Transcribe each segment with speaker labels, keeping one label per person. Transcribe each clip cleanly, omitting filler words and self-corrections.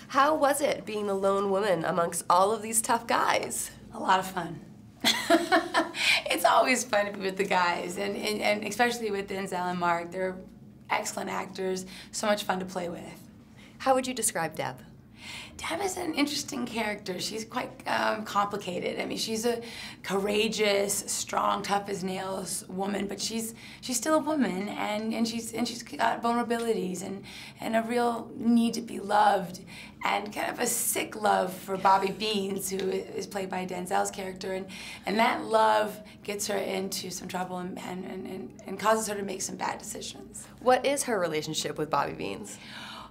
Speaker 1: How was it being the lone woman amongst all of these tough guys?
Speaker 2: A lot of fun. It's always fun to be with the guys, and especially with Denzel and Mark. They're excellent actors, so much fun to play with.
Speaker 1: How would you describe Deb?
Speaker 2: Deb is an interesting character. She's quite complicated. I mean, she's a courageous, strong, tough as nails woman, but she's still a woman, and she's got vulnerabilities and a real need to be loved, and kind of a sick love for Bobby Beans, who is played by Denzel's character, and that love gets her into some trouble and causes her to make some bad decisions.
Speaker 1: What is her relationship with Bobby Beans?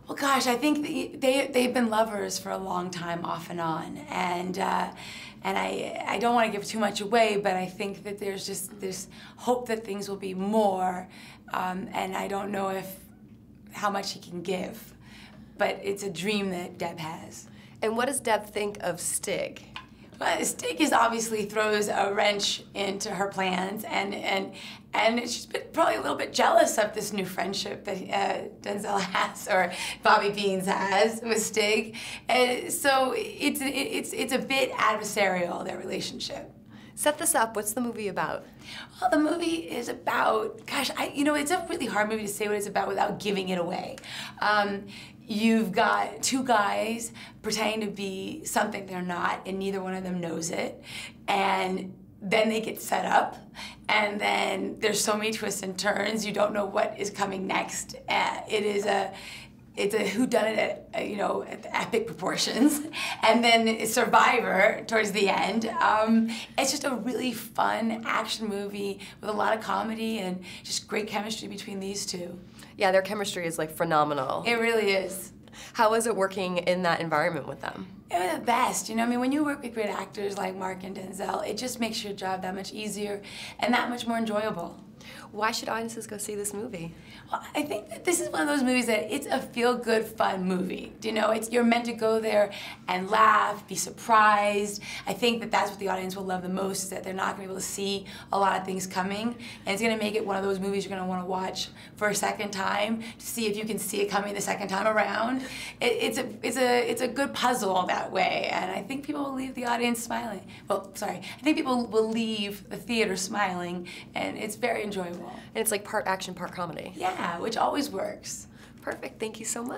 Speaker 2: Well, gosh, I think they've been lovers for a long time, off and on, and I don't want to give too much away, but I think that there's hope that things will be more, and I don't know how much he can give, but it's a dream that Deb has.
Speaker 1: And what does Deb think of Stig?
Speaker 2: Well, Stig obviously throws a wrench into her plans, and she's been probably a little bit jealous of this new friendship that Denzel has, or Bobby Beans has, with Stig. And so it's a bit adversarial, their relationship.
Speaker 1: Set this up. What's the movie about?
Speaker 2: Well, the movie is about, gosh, it's a really hard movie to say what it's about without giving it away. You've got two guys pretending to be something they're not, and neither one of them knows it. And then they get set up, and then there's so many twists and turns, you don't know what is coming next. It's a whodunit at epic proportions, and then Survivor towards the end. It's just a really fun action movie with a lot of comedy and just great chemistry between these two.
Speaker 1: Yeah, their chemistry is like phenomenal.
Speaker 2: It really is.
Speaker 1: How was it working in that environment with them?
Speaker 2: It was the best, I mean, when you work with great actors like Mark and Denzel, it just makes your job that much easier and that much more enjoyable.
Speaker 1: Why should audiences go see this movie?
Speaker 2: Well, I think that this is one of those movies that it's a feel-good, fun movie. You're meant to go there and laugh, be surprised. I think that that's what the audience will love the most, is that they're not going to be able to see a lot of things coming, and it's going to make it one of those movies you're going to want to watch for a second time to see if you can see it coming the second time around. It's a good puzzle that way, and I think people will leave the audience smiling. Well, sorry, I think people will leave the theater smiling, and it's very enjoyable.
Speaker 1: And it's like part action, part comedy.
Speaker 2: Yeah, which always works.
Speaker 1: Perfect. Thank you so much.